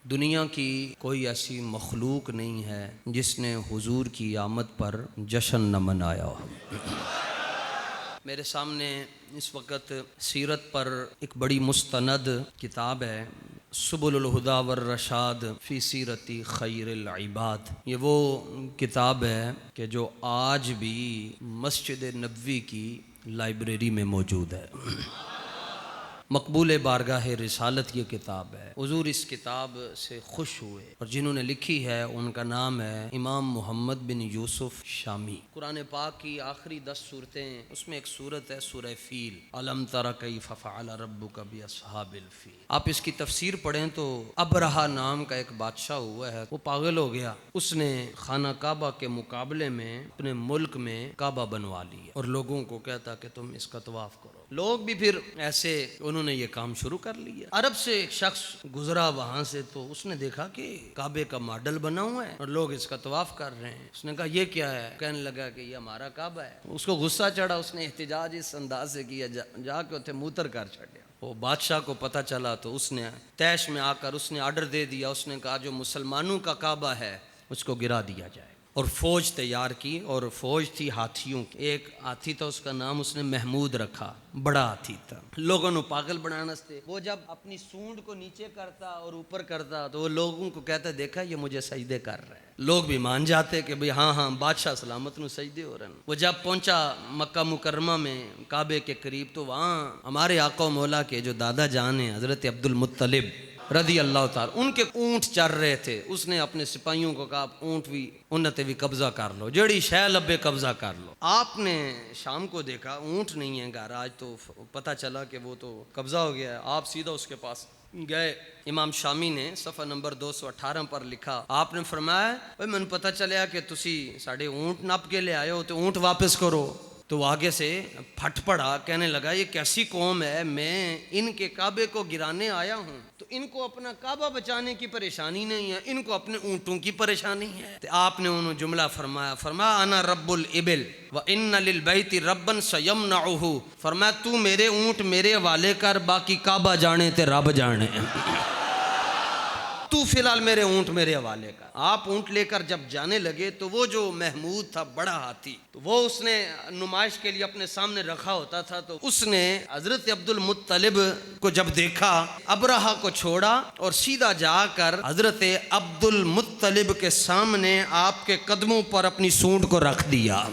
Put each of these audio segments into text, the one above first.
دنیا کی کوئی ایسی مخلوق نہیں ہے جس نے حضور کی آمد پر جشن نہ منایا ہو۔ میرے سامنے اس وقت سیرت پر ایک بڑی مستند کتاب ہے، سبل الہدی والرشاد فی سیرت خیر العباد۔ یہ وہ کتاب ہے کہ جو آج بھی مسجد نبوی کی لائبریری میں موجود ہے۔ مقبول بارگاہ رسالت یہ کتاب ہے۔ حضور اس کتاب سے خوش ہوئے اور جنہوں نے لکھی ہے ان کا نام ہے امام محمد بن یوسف شامی۔ قرآن پاک کی آخری 10 صورتیں، اس میں ایک صورت ہے سورہ فیل، الم تر کیف فعل ربک باصحاب الفیل۔ آپ اس کی تفسیر پڑھیں تو ابرہہ نام کا ایک بادشاہ ہوا ہے، وہ پاگل ہو گیا، اس نے خانہ کعبہ کے مقابلے میں اپنے ملک میں کعبہ بنوا لیا اور لوگوں کو کہتا کہ تم اس کا طواف کرو۔ لوگ بھی پھر ایسے انہوں نے یہ کام شروع کر لیا۔ عرب سے ایک شخص گزرا وہاں سے تو اس نے دیکھا کہ کعبے کا ماڈل بنا ہوا ہے اور لوگ اس کا طواف کر رہے ہیں۔ اس نے کہا یہ کیا ہے؟ کہنے لگا کہ یہ ہمارا کعبہ ہے۔ اس کو غصہ چڑھا، اس نے احتجاج اس انداز سے کیا، جا کے اتنے موتر کر چھڑیا۔ وہ بادشاہ کو پتہ چلا تو اس نے طیش میں آ کر اس نے آرڈر دے دیا، اس نے کہا جو مسلمانوں کا کعبہ ہے اس کو گرا دیا جائے، اور فوج تیار کی، اور فوج تھی ہاتھیوں کی۔ ایک ہاتھی تھا، اس کا نام اس نے محمود رکھا، بڑا ہاتھی تھا۔ لوگوں نے پاگل بنانا سے وہ جب اپنی سونڈ کو نیچے کرتا اور اوپر کرتا تو وہ لوگوں کو کہتا دیکھا یہ مجھے سجدے کر رہا ہے۔ لوگ بھی مان جاتے کہ بھئی ہاں بادشاہ سلامت نو سجدے ہو رہے ہیں۔ وہ جب پہنچا مکہ مکرمہ میں کعبے کے قریب تو وہاں ہمارے آقا و مولا کے جو دادا جان ہیں حضرت عبد المطلب رضی اللہ تعالی، ان کے اونٹ چر رہے تھے۔ اس نے اپنے سپاہیوں کو کہا اونٹ بھی انتے بھی قبضہ کر لو، جڑی شے لبے قبضہ کر لو۔ آپ نے شام کو دیکھا اونٹ نہیں ہے گھر، آج تو پتہ چلا کہ وہ تو قبضہ ہو گیا ہے۔ آپ سیدھا اس کے پاس گئے۔ امام شامی نے صفحہ نمبر 218 پر لکھا، آپ نے فرمایا بھائی میں نے پتہ چلیا کہ تسی ساڑھے اونٹ نپ کے لے آئے ہو تو اونٹ واپس کرو۔ تو آگے سے پھٹ پڑا، کہنے لگا یہ کیسی قوم ہے، میں ان کے کعبے کو گرانے آیا ہوں تو ان کو اپنا کعبہ بچانے کی پریشانی نہیں ہے، ان کو اپنے اونٹوں کی پریشانی ہے۔ تو آپ نے انہوں جملہ فرمایا انا رب الابل وان للبیت ربا سیمنعہ، فرمایا تو میرے اونٹ میرے حوالے کر، باقی کعبہ جانے تے رب جانے، تو فی الحال میرے اونٹ میرے حوالے کا۔ آپ اونٹ لے کر جب جانے لگے تو وہ جو محمود تھا بڑا ہاتھی، تو وہ اس نے نمائش کے لیے اپنے سامنے رکھا ہوتا تھا، تو اس نے حضرت عبد المطلب کو جب دیکھا ابرہہ کو چھوڑا اور سیدھا جا کر حضرت عبد المطلب کے سامنے آپ کے قدموں پر اپنی سونڈ کو رکھ دیا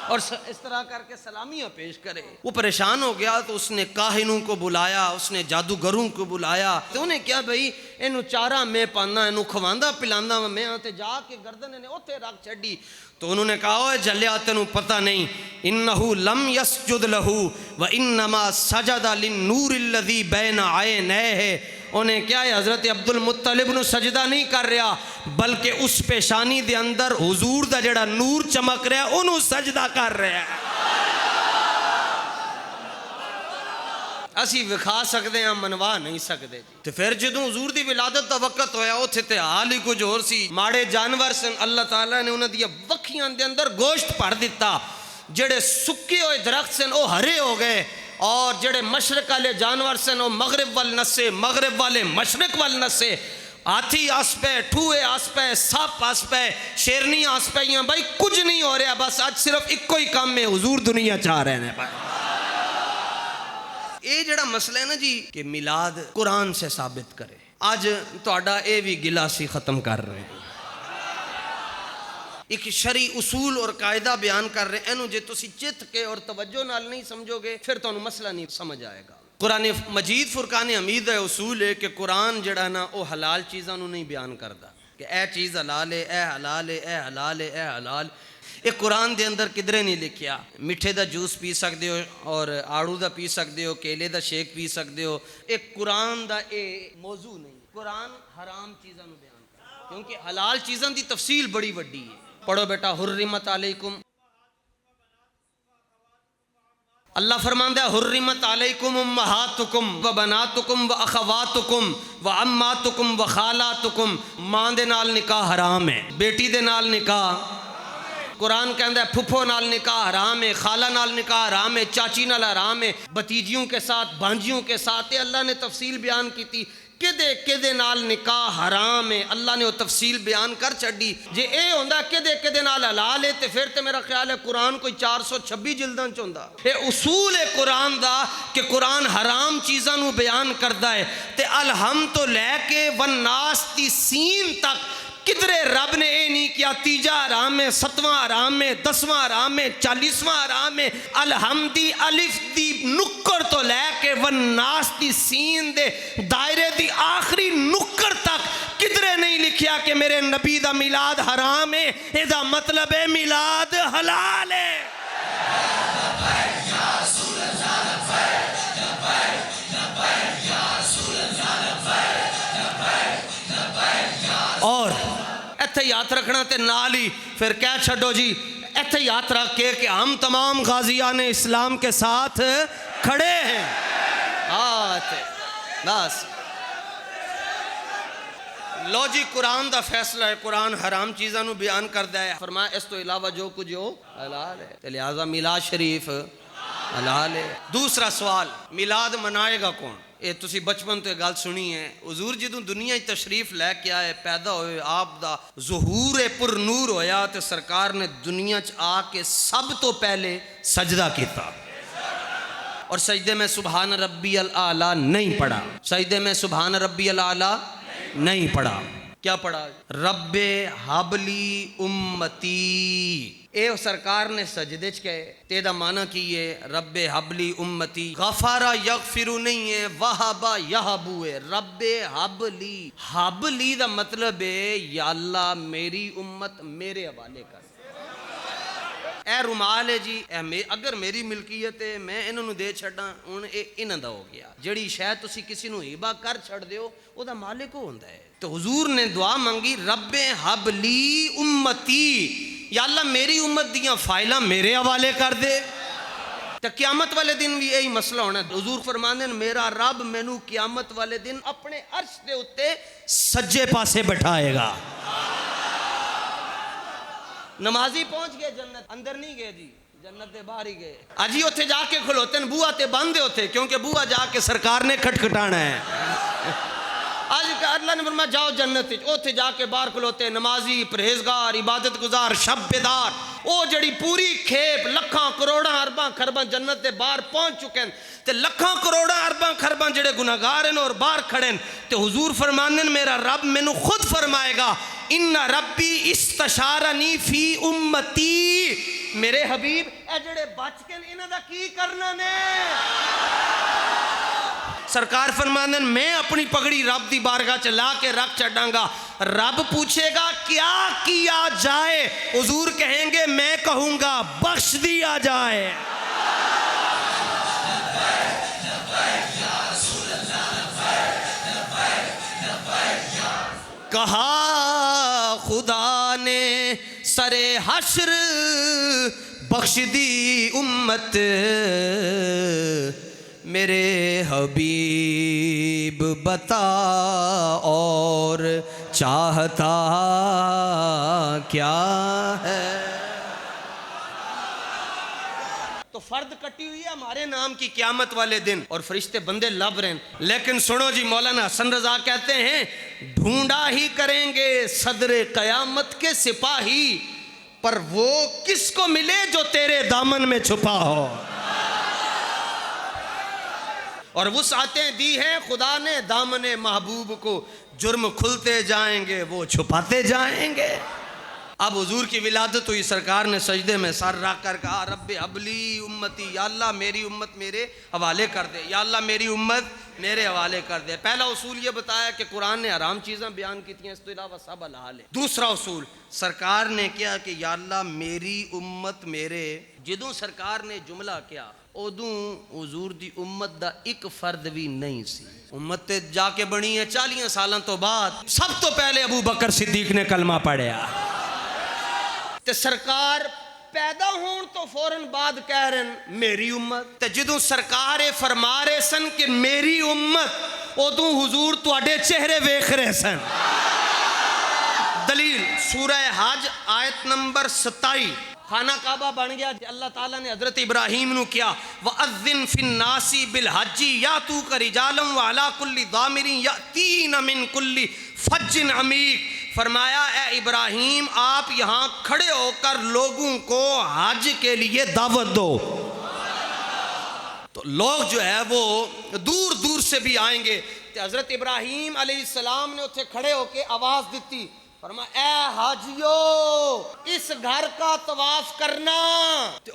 اور اس طرح کر کے سلامیاں پیش کرے۔ وہ پریشان ہو گیا تو اس نے کاہنوں کو بلایا، اس نے جادوگروں کو بلایا، تو انہیں کیا بھئی اینو چارہ میں پانا، اینو کھواندا پلاندا میں تے جا کے گردن نے اوتھے رکھ چھڈی۔ تو انہوں نے کہا اوے جھلیا تینوں پتہ نہیں، انہو لم یسجد لہو وانما سجد للنور الذی بین عینیہ۔ انہیں کیا ہے حضرت عبد المطلب نو سجدہ نہیں کر رہا بلکہ اس پیشانی دے اندر حضور دا جڑا نور چمک رہا ہے انہوں سجدہ کر رہا ہے۔ اسی وکھا سکتے ہیں منوا نہیں سکتے جی۔ تو پھر جدوں حضور دی ولادت دا وقت ہویا اوتھے تے حال ہی کچھ اور سی، ماڑے جانور سن، اللہ تعالیٰ نے انہاں دی وکھیاں دے اندر گوشت بھر دیتا، جڑے سکے ہوئے درخت سن وہ ہرے ہو گئے، اور جڑے مشرق والے جانور سن وہ مغرب وال نسے، مغرب والے مشرق وال نسے۔ ہاتھی آس پہ، ٹھوئے آس پہ، سپ آس پہ، شیرنی آس پہ، یہاں بھائی کچھ نہیں ہو رہا، بس آج صرف ایک کوئی کام میں حضور دنیا چاہ رہے ہیں۔ یہ جڑا مسئلہ ہے نا جی کہ میلاد قرآن سے ثابت کرے، آج تہاڈا اے بھی گلا سی ختم کر رہے ہیں، ایک شرعی اصول اور قاعدہ بیان کر رہے ہیں، اینو جے تسی چت کے اور توجہ نال نہیں سمجھو گے پھر تو مسئلہ نہیں سمجھ آئے گا۔ قرآن مجید فرقان حمید ہے، اصول ہے کہ قرآن جڑا نا وہ حلال چیزاں نو نہیں بیان کردا کہ اے چیز حلال ہے، اے حلال ہے، اے حلال ہے، اے حلال۔ یہ قرآن دے اندر کدرے نہیں لکھیا میٹھے دا جوس پی سکتے ہو اور آڑو دا پی سکتے ہو، کیلے دا شیک پی سکتے ہو، ایک قرآن دا اے موضوع نہیں۔ قرآن حرام چیزاں نو بیان کردا کیونکہ حلال چیزاں دی تفصیل بڑی وڈی ہے۔ پڑھو بیٹا، حرمت علیکم، اللہ فرماندا ہے حرمت علیکم امہاتکم و بناتکم و اخواتکم و عماتکم و خالاتکم۔ ماں دے نال نکاح حرام ہے، بیٹی دے نال نکاح، قرآن کہندا ہے پھپھو نال نکاح حرام ہے، خالہ نال نکاح حرام ہے، چاچی نال حرام ہے، بھتیجیوں کے ساتھ، بھانجیوں کے ساتھ۔ اللہ نے تفصیل بیان کی تھی کدے نال نکاح حرام ہے، اللہ نے وہ تفصیل بیان کر چڈی. جے اے ہوندا کدے نال حلال ہے تے پھر تے میرا خیال ہے قرآن کوئی 426 جلداں چ ہوندا. اے اصول ہے قرآن دا کہ قرآن حرام چیزاں نو بیان کردا ہے. تے الحم تو لے کے والناس تی سین تک کدھرے رب نے اے نہیں کیا تیجا حرام ہے، 7واں حرام ہے، 10واں حرام ہے، 40واں حرام ہے. الحمدی الف دی نکر تو لے کے والناس دی سین دے دائرے دی آخری نکر تک کدھرے نہیں لکھیا کہ میرے نبی دا میلاد حرام ہے. اے دا مطلب ہے میلاد حلال ہے. اور ایتھے یاد رکھنا تے نال ہی پھر کہہ چھڈو جی ایتھے یاد رکھ کے کہ ہم تمام غازیان اسلام کے ساتھ کھڑے ہیں. بس لو جی قرآن دا فیصلہ ہے. قرآن حرام چیزاں نو بیان کردا ہے. فرمایا اس تو علاوہ جو کچھ ہو حلال ہے. تے لہذا میلاد شریف حلال ہے. دوسرا سوال میلاد منائے گا کون؟ یہ تسی بچپن تو گل سنی ہے. حضور جدوں دنیا تشریف لے کے آئے پیدا ہوئے آپ دا ظہور پر نور ہویا تے سرکار نے دنیا چ آ کے سب تو پہلے سجدہ کیتا اور سجدے میں سبحان ربی الاعلیٰ نہیں پڑھا. سجدے میں سبحان ربی الاعلیٰ نہیں پڑھا. کیا پڑھا؟ رب حبلی امتی. اے سرکار نے سجدے چ کہے تے دا معنی کی ہے رب حبلی امتی. غفارا یغفرو نہیں ہے، وہبا یہبو ہے. رب حبلی، حبلی دا مطلب ہے یا اللہ میری امت میرے حوالے کر. اے رومال ہے جی اگر میری ملکیت ہے میں انہوں نے دے چھڑا ہوں اے انہاں دا ہو گیا. جڑی شاید تسی کسی نو ہبا کر چھڑ دیو او دا مالک ہوندا ہے. تو حضور نے دعا منگی رب حبلی امتی، یا اللہ میری امت دیاں فائلاں میرے حوالے کر دے. تو قیامت والے دن بھی یہی مسئلہ ہونا. حضور فرماندے ہیں میرا رب مینوں قیامت والے دن اپنے عرش دے اتے سجے پاسے بٹھائے گا. نمازی پہنچ گئے جنت، اندر نہیں گئے جی، جنت دے باہر ہی گئے. اجی اوتھے جا کے کھلوتے ہیں بوہا تے بند ہوتے کیونکہ بوہا جا کے سرکار نے کھٹکھٹانا ہے. آج اللہ نے فرمایا جاؤ جنت، اوتھے جا کے باہر کھلوتے نمازی، پرہیزگار، عبادت گزار، شب بیدار. او جڑی پوری کھیپ لکھاں کروڑاں ارباں خرباں جنت دے باہر پہنچ چکے ہیں تے لکھاں کروڑاں ارباں خرباں جڑے گناہگار ہیں اور باہر کھڑے ہیں. تے حضور فرماندے میرا رب مینوں خود فرمائے گا ان ربی استشارنی فی امتی. میرے حبیب اے جڑے بچ کے انہاں دا کی کرنا نے؟ سرکار فرماندے میں اپنی پگڑی رب دی بارگاہ چ لا کے رکھ چڈاں گا. رب پوچھے گا کیا کیا جائے؟ حضور کہیں گے میں کہوں گا بخش دیا جائے. کہا خدا نے سرے حشر بخش دی امت، میرے حبیب بتا اور چاہتا کیا ہے. تو فرد کٹی ہوئی ہے ہمارے نام کی قیامت والے دن اور فرشتے بندے لب رہے ہیں. لیکن سنو جی مولانا حسن رضا کہتے ہیں ڈھونڈا ہی کریں گے صدر قیامت کے سپاہی، پر وہ کس کو ملے جو تیرے دامن میں چھپا ہو. اور وسعتیں دی ہیں خدا نے دامن محبوب کو، جرم کھلتے جائیں گے وہ چھپاتے جائیں گے. اب حضور کی ولادت ہوئی، سرکار نے سجدے میں سر رکھ کر کہا رب حبلی امتی، یا اللہ میری امت میرے حوالے کر دے، یا اللہ میری امت میرے حوالے کر دے. پہلا اصول یہ بتایا کہ قرآن نے حرام چیزاں بیان کی تھیں، اس تو علاوہ سب حلال ہے. دوسرا اصول سرکار نے کیا کہ یا اللہ میری امت میرے. جدوں سرکار نے جملہ کیا ادوں حضور دی امت دا ایک فرد بھی نہیں سی. امت تے جا کے بنی ہے 40 سالاں تو بعد. سب تو پہلے ابو بکر صدیق نے کلمہ پڑھیا تے سرکار پیدا ہون تو فوراً بعد کہہ رہے ہیں میری امت. تے جدوں سرکار فرما رہے سن کہ میری امت ادوں حضور تواڈے چہرے ویکھ رہے سن. دلیل سورہ حج آیت نمبر 27 خانہ کعبہ بن گیا. اللہ تعالیٰ نے حضرت ابراہیم نو کیا وَأَذِّن فِي النَّاسِ بِالْحَجِّ يَأْتُوكَ رِجَالًا وَعَلَىٰ كُلِّ ضَامِرٍ يَأْتِينَ مِن كُلِّ فَجٍّ عَمِيقٍ. فرمایا اے ابراہیم آپ یہاں کھڑے ہو کر لوگوں کو حج کے لیے دعوت دو. تو لوگ جو ہے وہ دور دور سے بھی آئیں گے. حضرت ابراہیم علیہ السلام نے اتنے کھڑے ہو کے آواز دیتی, فرمایا اے حاجیو اس گھر کا طواف کرنا.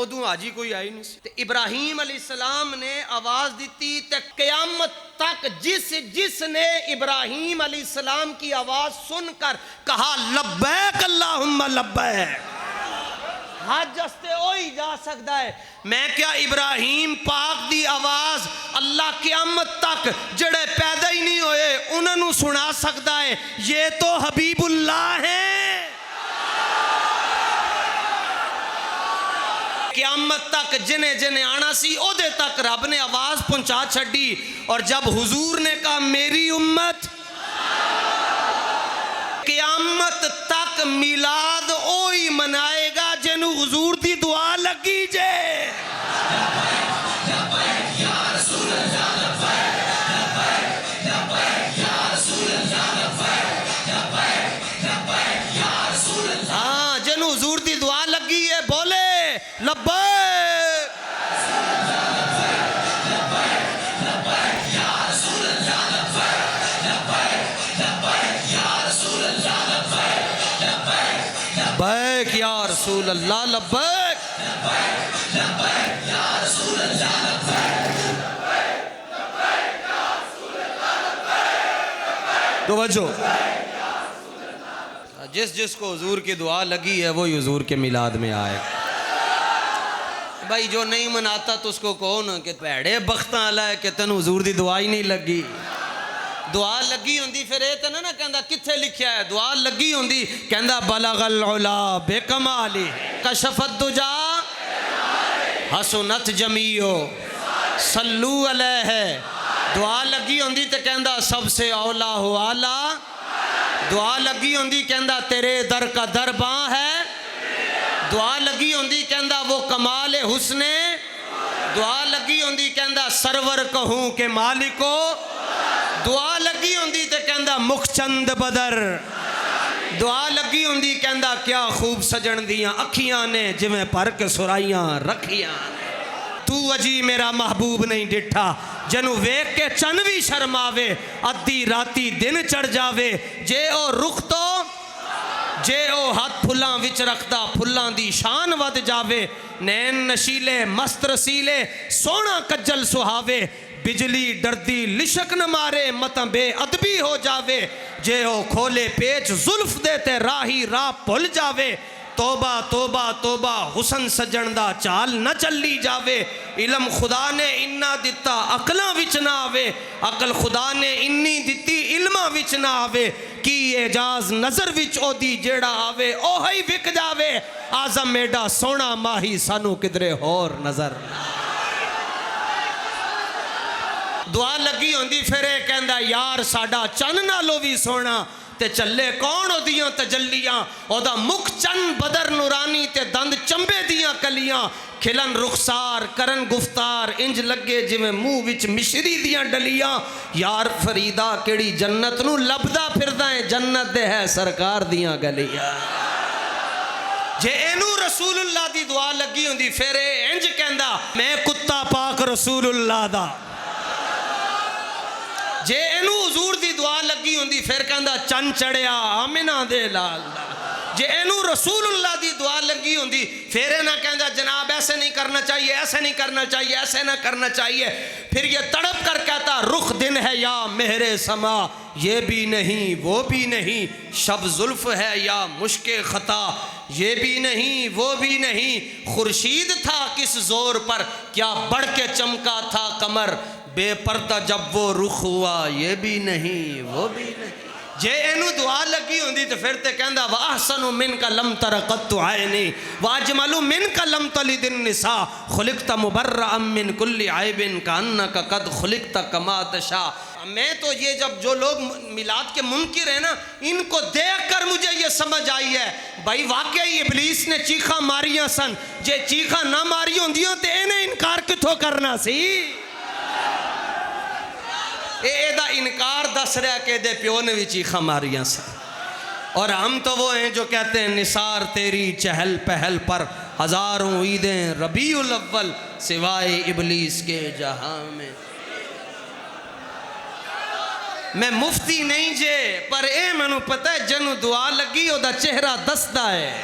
ادو حاجی کوئی آئی نہیں سی. ابراہیم علیہ السلام نے آواز دیتی تے قیامت تک جس نے ابراہیم علیہ السلام کی آواز سن کر کہا لبیک اللہم لبیک, حج استے ہوئی جا سکتا ہے. میں کیا ابراہیم پاک دی آواز اللہ قیامت تک جڑے پیدا ہی نہیں ہوئے انہوں سنا سکتا ہے. یہ تو حبیب اللہ ہیں. قیامت تک جنہیں جنہیں آنا سی او دے تک رب نے آواز پہنچا چھڑی. اور جب حضور نے کہا میری امت, قیامت تک میلاد اوہی منائے گا جنہوں حضور دی دعا لگی جے. ہاں جنہوں حضور دی دعا لگی ہے بولے لبیک. لبیک یا رسول اللہ لبیک. توجہ, جس کو حضور کی دعا لگی ہے وہی حضور کے میلاد میں آئے. بھائی جو نہیں مناتا تو اس کو کون کہ بھڑے بختاں والا ہے کہ تینوں حضور دی دعا ہی نہیں لگی. دعا لگی ہوندی پھر اے تے نہ کہندا کتھے لکھیا ہے. دعا لگی ہوندی کہندا بلغ العلا بکمالی کشف الدجا حسنت جمیع صلو علیہ. دعا لگی ہوندی تے کہندا سب سے اولا ہو اعلیٰ. دعا لگی ہوندی کہندا تیرے در کا در باں ہے. دعا لگی ہوندی کہندا وہ کمال حسن. دعا لگی ہوندی کہندا سرور کہوں کہ مالکو. دعا لگی ہوندی تے کہندا مخچند بدر. دعا لگی ہوندی کہندا کیا خوب سجن دیاں اکھیاں نے جویں پر کے سرائیاں رکھیاں نے. تو اجی میرا محبوب نہیں ڈٹھا جنو ویک کے چن بھی شرماوے ادھی راتی دن چڑھ جاوے. جے او رخ تو جے او ہاتھ پھلاں وچ رکھدا پھلاں دی شان ود جاوے. نین نشیلے مست رسیلے سونا کجل سہاوے. بجلی ڈردی لشک نہ مارے متاں بے ادبی ہو جاوے. جے او کھولے پیچ زلف دیتے راہی راہ پھل جاوے. توبہ توبہ توبہ حسن سجن دا چال نہ چلی جاوے. علم خدا نے انہا دتا عقلاں وچ نہ آوے. عقل خدا نے انی دتی علماں وچ نہ آوے. کی اعجاز نظر وچ او دی جیڑا آوے اوہی وک جاوے. آزم ایڈا سونا ماہی سانو کدرے ہور نظر نہ. دعا لگی ہوندی پھر اے کہندا یار ساڈا چن نالو بھی سونا. تے چلے کون او دیاں تجلیاں او دا مکھ چن بدر نورانی تے دند چمبے دیاں کلیاں. کھلن رخسار کرن گفتار انج لگے جویں منہ وچ مشری دیاں ڈلیاں. یار فریدا کیڑی جنت نو لبدا پھردا ہے جنت دے ہے سرکار دیاں گلیاں. جے اینو رسول اللہ دی دعا لگی ہوندی پھر انج کہندا میں کتا پاک رسول اللہ دا. جے اینو حضور دی دعا لگی ہوندی پھر کہندا چن چڑھیا آمنہ دے لال دا. جے اینو رسول اللہ دی دعا لگی ہوندی پھر نہ کہندا جناب ایسے نہیں کرنا چاہیے ایسے نہیں کرنا چاہیے ایسے نہ کرنا چاہیے. پھر یہ تڑپ کر کہتا رخ دن ہے یا مہر سما یہ بھی نہیں وہ بھی نہیں. شب زلف ہے یا مشک خطا یہ بھی نہیں وہ بھی نہیں. خورشید تھا کس زور پر کیا بڑھ کے چمکا تھا قمر. بے پردہ جب وہ رخ ہوا یہ بھی نہیں وہ بھی نہیں. جے اینو دعا لگی ہوندی تو پھر تے کہندا وَأَحْسَنُ مِنْكَ لَمْ تَرَ قَطُّ عَيْنِي وَأَجْمَلُ مِنْكَ لَمْ تَلِدِ النِّسَاءُ خُلِقْتَ مُبَرَّأً مِنْ كُلِّ عَيْبٍ كَأَنَّكَ قَدْ خُلِقْتَ كَمَا تَشَاءُ۔ میں تو یہ جو لوگ میلاد کے منکر ہیں نا، ان کو دیکھ کر مجھے یہ سمجھ آئی ہے بھائی واقعی ابلیس نے چیخاں ماریاں سن، جے چیخاں نہ ماری ہوندیاں تے انہیں انکار کتھوں کرنا سی؟ اے دا انکار دس رہا کہ دے پیو نے بھی چیخاں ماریاں سن۔ اور ہم تو وہ ہیں جو کہتے ہیں نثار تیری چہل پہل پر ہزاروں عیدیں ربیع الاول سوائے ابلیس کے جہاں میں۔ میں مفتی نہیں جے پر اے منو پتہ ہے جنو دعا لگی او دا چہرہ دستا ہے۔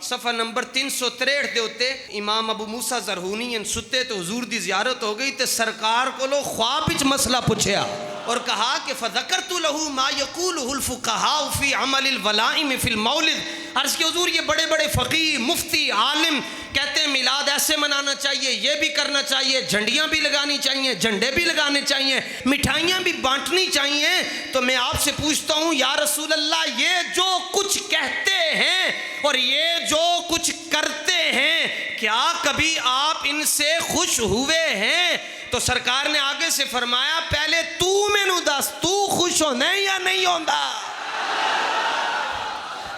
صفحہ نمبر 363 دے ہوتے امام ابو موسیٰ زرہونی ان ستے تو حضور دی زیارت ہو گئی تے سرکار کو لو خواب وچ مسئلہ پوچھیا اور کہا کہ فَذَكَرْتُ لَهُ مَا يَقُولُهُ الْفُقَهَاءُ فِي عَمَلِ الْوَلَائِمِ فِي الْمَوْلِدِ۔ عرض کہ حضور یہ بڑے بڑے فقیہ مفتی عالم کہتے ہیں میلاد ایسے منانا چاہیے، یہ بھی کرنا چاہیے، جھنڈیاں بھی لگانی چاہیے، جھنڈے بھی لگانے چاہیے، مٹھائیاں بھی بانٹنی چاہیے۔ تو میں آپ سے پوچھتا ہوں یا رسول اللہ یہ جو کچھ کہتے ہیں اور یہ جو کچھ کرتے ہیں کیا کبھی آپ ان سے خوش ہوئے ہیں؟ تو سرکار نے آگے سے فرمایا پہلے تو مینوں دس تو خوش ہونا ہے یا نہیں ہوندا؟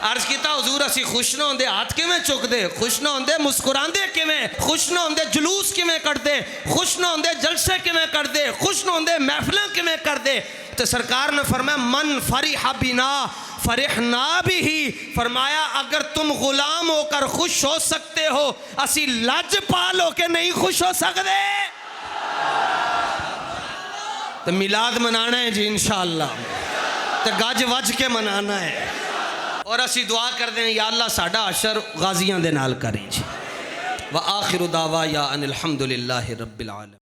عرض کیتا حضور اسی خوش نہ ہوندے ہاتھ کیویں چک دے، خوش نہ ہوندے مسکراندے کیویں، خوش نہ ہوندے جلوس کیویں کردے، خوش نہ ہوندے جلسے کیویں کردے، خوش نہ ہوندے محفلاں کیویں کردے؟ تو سرکار نے فرمایا من فرح بنا فرحنا بھی، فرمایا اگر تم غلام ہو کر خوش ہو سکتے ہو اسی لج پال ہو کے نہیں خوش ہو سکتے۔ تو میلاد منانا ہے جی انشاءاللہ، تو گج وج کے منانا ہے اور اسی دعا کر دیں یا اللہ ساڈا حشر غازیاں دے نال کریں جی۔ وآخر دعوایا ان الحمدللہ رب العالمین۔